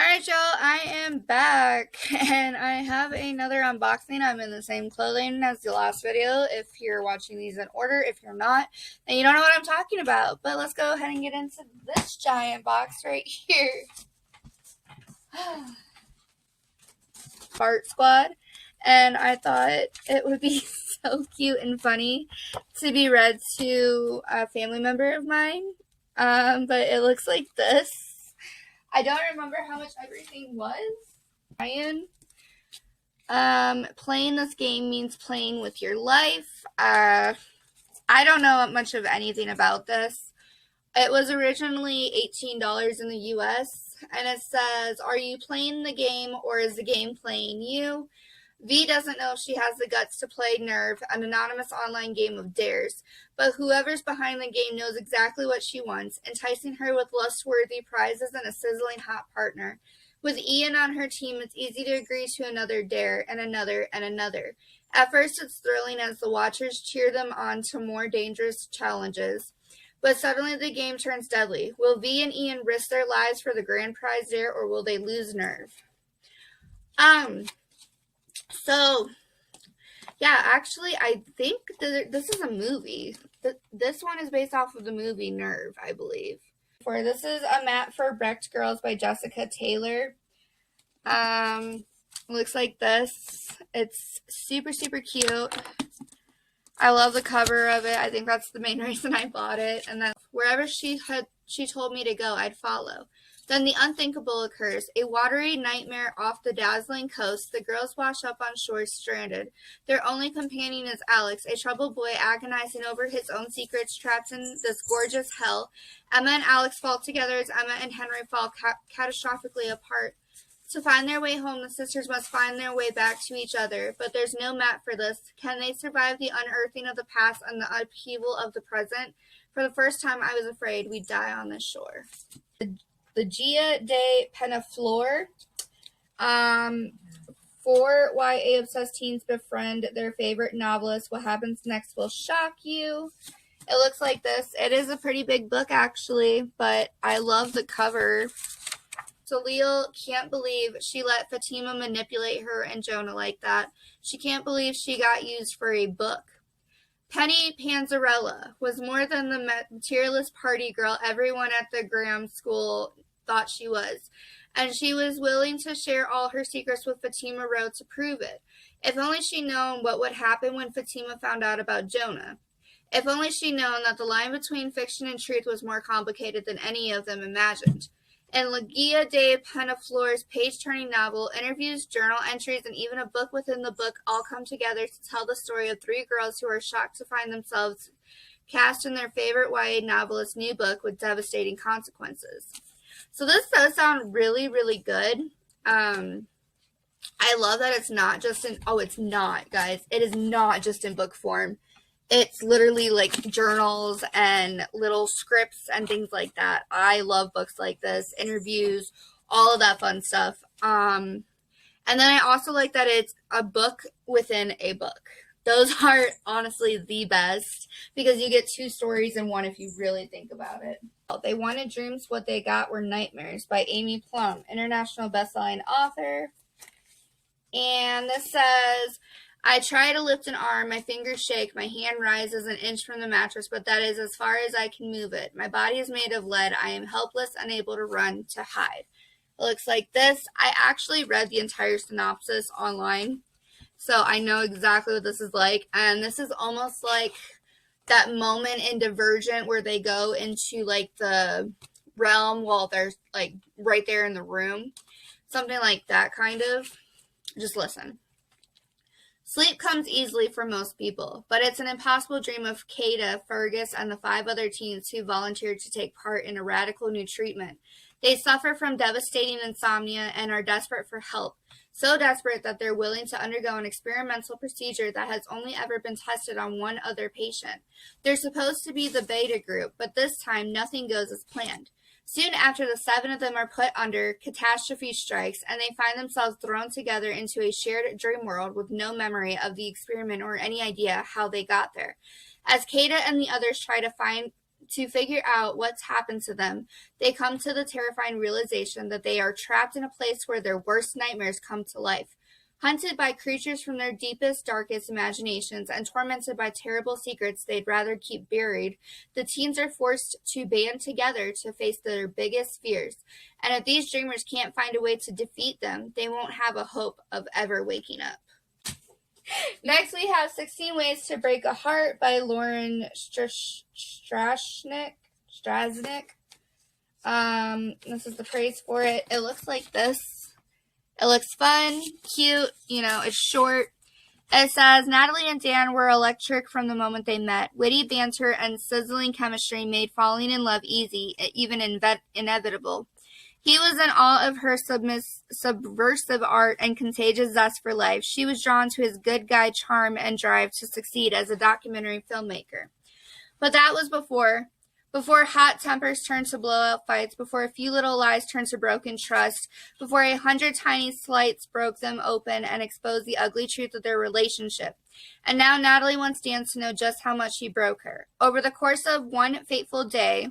Alright, y'all, I am back and I have another unboxing. I'm in the same clothing as the last video. If you're watching these in order, if you're not, then you don't know what I'm talking about. But let's go ahead and get into this giant box right here. Fart Squad. And I thought it would be so cute and funny to be read to a family member of mine. But it looks like this. I don't remember how much everything was. Ryan, playing this game means playing with your life. I don't know much of anything about this. It was originally $18 in the US, and it says, "Are you playing the game or is the game playing you?" V doesn't know if she has the guts to play Nerve, an anonymous online game of dares, but whoever's behind the game knows exactly what she wants, enticing her with lust-worthy prizes and a sizzling hot partner. With Ian on her team, it's easy to agree to another dare, and another, and another. At first, it's thrilling as the watchers cheer them on to more dangerous challenges. But suddenly the game turns deadly. Will V and Ian risk their lives for the grand prize dare, or will they lose Nerve? So, yeah, actually, I think this is a movie. This one is based off of the movie Nerve, I believe. This is a mat for Brecht Girls by Jessica Taylor. Looks like this. It's super, super cute. I love the cover of it. I think that's the main reason I bought it. And then wherever she told me to go, I'd follow. Then the unthinkable occurs. A watery nightmare off the dazzling coast. The girls wash up on shore stranded. Their only companion is Alex, a troubled boy agonizing over his own secrets trapped in this gorgeous hell. Emma and Alex fall together as Emma and Henry fall catastrophically apart. To find their way home, the sisters must find their way back to each other. But there's no map for this. Can they survive the unearthing of the past and the upheaval of the present? For the first time, I was afraid we'd die on this shore. The Gia de Penaflor. 4 YA-obsessed teens befriend their favorite novelist. What happens next will shock you. It looks like this. It is a pretty big book, actually, but I love the cover. Salil can't believe she let Fatima manipulate her and Jonah like that. She can't believe she got used for a book. Penny Panzarella was more than the materialist party girl everyone at the Graham School thought she was, and she was willing to share all her secrets with Fatima Rowe to prove it. If only she'd known what would happen when Fatima found out about Jonah. If only she'd known that the line between fiction and truth was more complicated than any of them imagined. In La Guia de Penaflor's page-turning novel, interviews, journal entries, and even a book within the book all come together to tell the story of 3 girls who are shocked to find themselves cast in their favorite YA novelist's new book with devastating consequences. So this does sound really, really good. I love that it's not just in, it's not, guys. It is not just in book form. It's literally like journals and little scripts and things like that. I love books like this, interviews, all of that fun stuff. And then I also like that it's a book within a book. Those are honestly the best because you get 2 stories in one if you really think about it. They Wanted Dreams, What They Got Were Nightmares by Amy Plum, international bestselling author. And this says, I try to lift an arm, my fingers shake, my hand rises an inch from the mattress, but that is as far as I can move it. My body is made of lead. I am helpless, unable to run, to hide. It looks like this. I actually read the entire synopsis online, so I know exactly what this is like. And this is almost like that moment in Divergent where they go into like the realm while they're like right there in the room. Something like that, kind of. Just listen. Sleep comes easily for most people, but it's an impossible dream of Kada, Fergus, and the 5 other teens who volunteered to take part in a radical new treatment. They suffer from devastating insomnia and are desperate for help, so desperate that they're willing to undergo an experimental procedure that has only ever been tested on one other patient. They're supposed to be the beta group, but this time nothing goes as planned. Soon after the 7 of them are put under, catastrophe strikes, and they find themselves thrown together into a shared dream world with no memory of the experiment or any idea how they got there. As Kada and the others try to figure out what's happened to them, they come to the terrifying realization that they are trapped in a place where their worst nightmares come to life. Hunted by creatures from their deepest, darkest imaginations and tormented by terrible secrets they'd rather keep buried, the teens are forced to band together to face their biggest fears. And if these dreamers can't find a way to defeat them, they won't have a hope of ever waking up. Next, we have 16 Ways to Break a Heart by Lauren Strasnick. This is the praise for it. It looks like this. It looks fun, cute, it's short. It says, Natalie and Dan were electric from the moment they met. Witty banter and sizzling chemistry made falling in love easy, even inevitable. He was in awe of her subversive art and contagious zest for life. She was drawn to his good guy charm and drive to succeed as a documentary filmmaker. But that was before hot tempers turned to blowout fights, before a few little lies turned to broken trust, before 100 tiny slights broke them open and exposed the ugly truth of their relationship. And now Natalie wants Dan to know just how much he broke her. Over the course of one fateful day,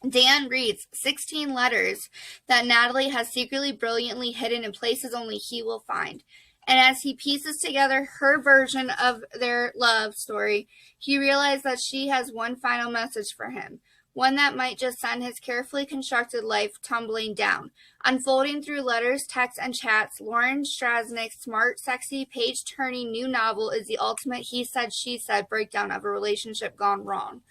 Dan reads 16 letters that Natalie has secretly brilliantly hidden in places only he will find. And as he pieces together her version of their love story, he realized that she has one final message for him, one that might just send his carefully constructed life tumbling down. Unfolding through letters, texts, and chats, Lauren Strasnick's smart, sexy, page-turning new novel is the ultimate he said, she said breakdown of a relationship gone wrong.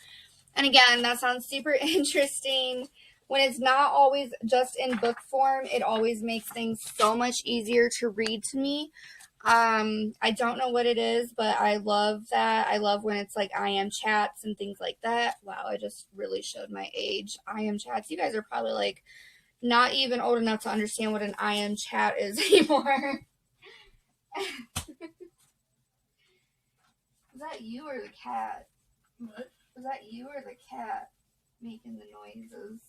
And again, that sounds super interesting. When it's not always just in book form, it always makes things so much easier to read to me. I don't know what it is, but I love that. I love when it's like IM chats and things like that. Wow, I just really showed my age. IM chats. You guys are probably like not even old enough to understand what an IM chat is anymore. Is that you or the cat? What? Was that you or the cat making the noises?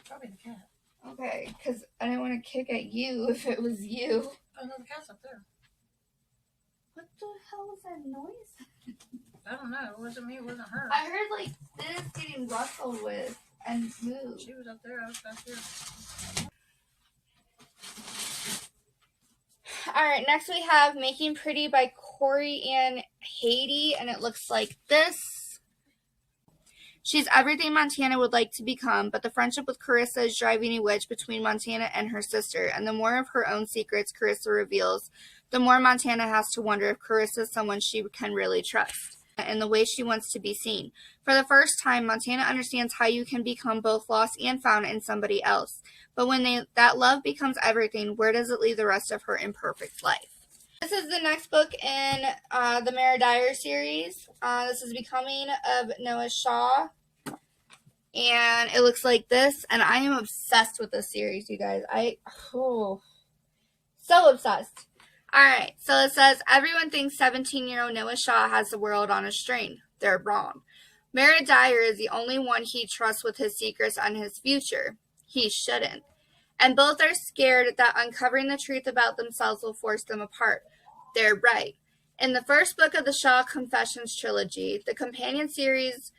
Probably the cat. Okay, because I didn't want to kick at you if it was you. Oh, no, the cat's up there. What the hell was that noise? I don't know. It wasn't me. It wasn't her. I heard like this getting rustled with and moved. She was up there. I was back here. Alright, next we have Making Pretty by Corey Ann Haiti, and it looks like this. She's everything Montana would like to become, but the friendship with Carissa is driving a wedge between Montana and her sister, and the more of her own secrets Carissa reveals, the more Montana has to wonder if Carissa is someone she can really trust, and the way she wants to be seen. For the first time, Montana understands how you can become both lost and found in somebody else, but when that love becomes everything, where does it leave the rest of her imperfect life? This is the next book in the Mara Dyer series. This is Becoming of Noah Shaw. And it looks like this. And I am obsessed with this series, you guys. So obsessed. Alright, so it says, everyone thinks 17-year-old Noah Shaw has the world on a string. They're wrong. Mara Dyer is the only one he trusts with his secrets and his future. He shouldn't. And both are scared that uncovering the truth about themselves will force them apart. They're right. In the first book of the Shaw Confessions trilogy, the companion series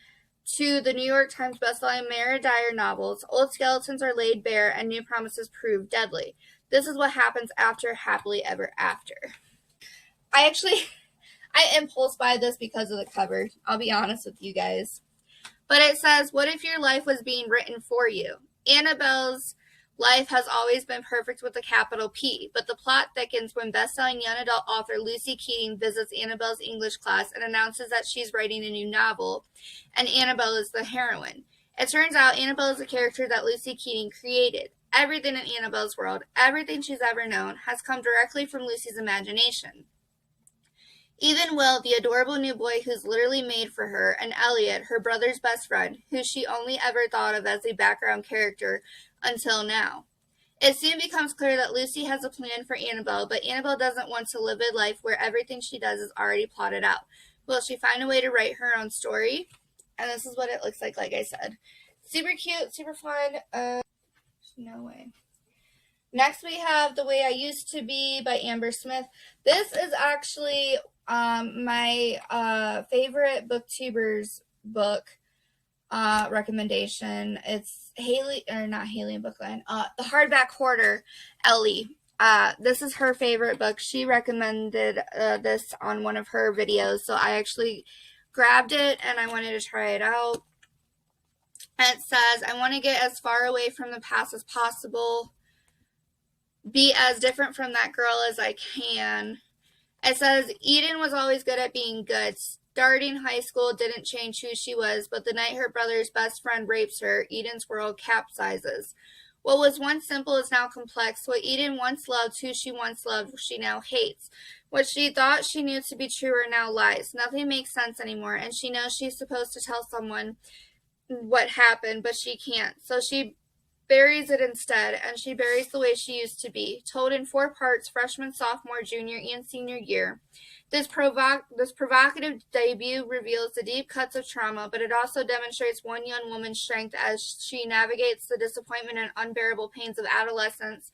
to the New York Times bestselling Mara Dyer novels, old skeletons are laid bare and new promises prove deadly. This is what happens after Happily Ever After. I impulse buy this because of the cover. I'll be honest with you guys. But it says, what if your life was being written for you? Annabelle's life has always been perfect with a capital P, but the plot thickens when best-selling young adult author Lucy Keating visits Annabelle's English class and announces that she's writing a new novel, and Annabelle is the heroine. It turns out Annabelle is a character that Lucy Keating created. Everything in Annabelle's world, everything she's ever known, has come directly from Lucy's imagination. Even Will, the adorable new boy who's literally made for her, and Elliot, her brother's best friend, who she only ever thought of as a background character until now. It soon becomes clear that Lucy has a plan for Annabelle, but Annabelle doesn't want to live a life where everything she does is already plotted out. Will she find a way to write her own story? And this is what it looks like I said. Super cute, super fun. No way. Next we have The Way I Used to Be by Amber Smith. This is actually my favorite booktubers book. recommendation. It's Haley, or not Haley in Bookland, The Hardback Hoarder, Ellie. This is her favorite book. She recommended this on one of her videos, so I actually grabbed it and I wanted to try it out. And it says, I want to get as far away from the past as possible, be as different from that girl as I can. It says, Eden was always good at being good. Starting high school didn't change who she was, but the night her brother's best friend rapes her, Eden's world capsizes. What was once simple is now complex. What Eden once loved, who she once loved, she now hates. What she thought she knew to be true are now lies. Nothing makes sense anymore, and she knows she's supposed to tell someone what happened, but she can't. So she buries it instead, and she buries the way she used to be, told in 4 parts, freshman, sophomore, junior, and senior year. This provocative debut reveals the deep cuts of trauma, but it also demonstrates one young woman's strength as she navigates the disappointment and unbearable pains of adolescence,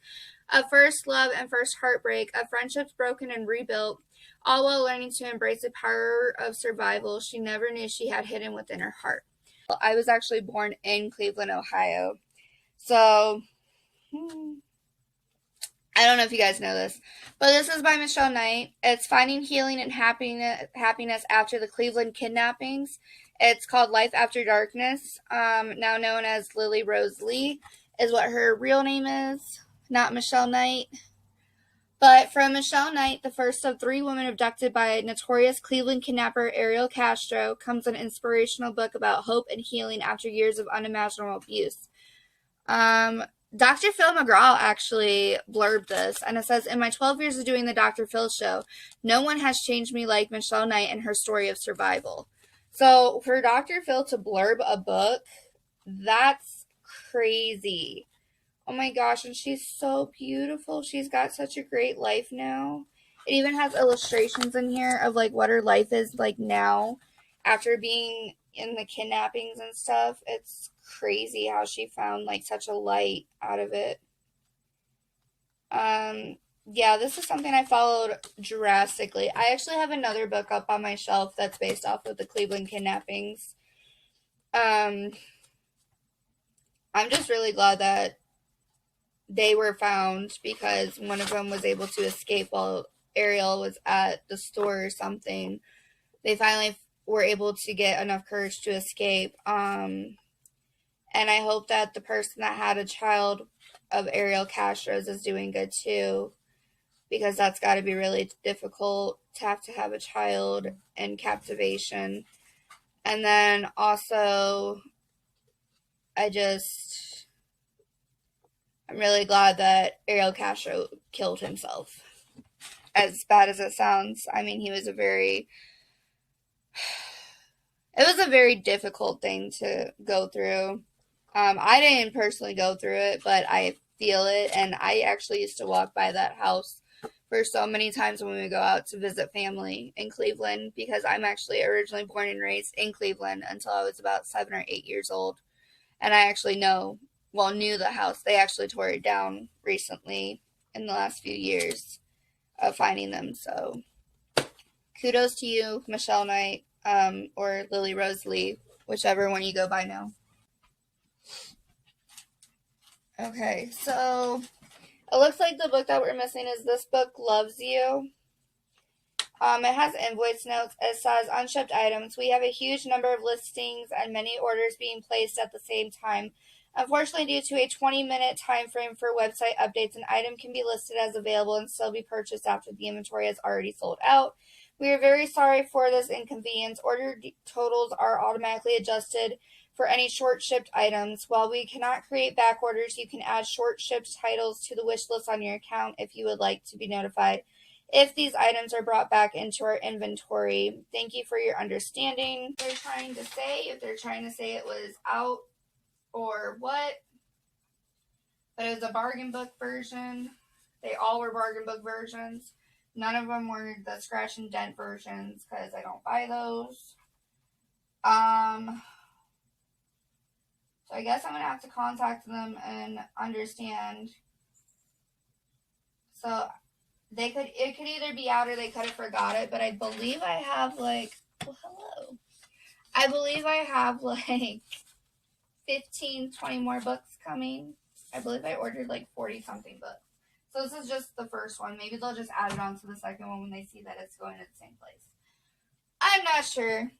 of first love and first heartbreak, of friendships broken and rebuilt, all while learning to embrace the power of survival she never knew she had hidden within her heart. I was actually born in Cleveland, Ohio. So, I don't know if you guys know this, but this is by Michelle Knight. It's Finding Healing and Happiness After the Cleveland Kidnappings. It's called Life After Darkness, now known as Lily Rose Lee, is what her real name is, not Michelle Knight. But from Michelle Knight, the first of 3 women abducted by notorious Cleveland kidnapper Ariel Castro, comes an inspirational book about hope and healing after years of unimaginable abuse. Dr. Phil McGraw actually blurbed this, and it says, in my 12 years of doing the Dr. Phil show, no one has changed me like Michelle Knight and her story of survival. So for Dr. Phil to blurb a book, that's crazy. Oh my gosh, and she's so beautiful. She's got such a great life now. It even has illustrations in here of like what her life is like now after being in the kidnappings and stuff. It's crazy how she found like such a light out of it. Yeah, this is something I followed drastically. I actually have another book up on my shelf that's based off of the Cleveland kidnappings. I'm just really glad that they were found, because one of them was able to escape while Ariel was at the store or something. They finally were able to get enough courage to escape. And I hope that the person that had a child of Ariel Castro's is doing good too, because that's got to be really difficult to have a child in captivation. And then also, I'm really glad that Ariel Castro killed himself. As bad as it sounds, I mean, it was a very difficult thing to go through. I didn't personally go through it, but I feel it, and I actually used to walk by that house for so many times when we would go out to visit family in Cleveland, because I'm actually originally born and raised in Cleveland until I was about 7 or 8 years old. And I actually knew the house. They actually tore it down recently in the last few years of finding them. So kudos to you, Michelle Knight, or Lily Rose Lee, whichever one you go by now. Okay, so it looks like the book that we're missing is This Book Loves You. It has invoice notes. It says, unshipped items. We have a huge number of listings and many orders being placed at the same time. Unfortunately, due to a 20-minute time frame for website updates, an item can be listed as available and still be purchased after the inventory has already sold out. We are very sorry for this inconvenience. Order totals are automatically adjusted for any short-shipped items. While we cannot create back orders, you can add short-shipped titles to the wish list on your account if you would like to be notified if these items are brought back into our inventory. Thank you for your understanding. They're trying to say, if they're trying to say it was out or what, but it was a bargain book version. They all were bargain book versions. None of them were the scratch and dent versions, because I don't buy those. So I guess I'm gonna have to contact them and understand. So it could either be out or they could have forgot it, but I believe I have I believe I have 15, 20 more books coming. I believe I ordered like 40 something books. So this is just the first one. Maybe they'll just add it on to the second one when they see that it's going to the same place. I'm not sure.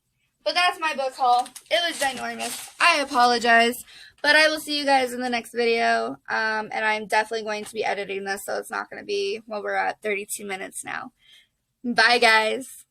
But that's my book haul. It was ginormous. I apologize. But I will see you guys in the next video. And I'm definitely going to be editing this, so it's not going to be, well, we're at 32 minutes now. Bye, guys.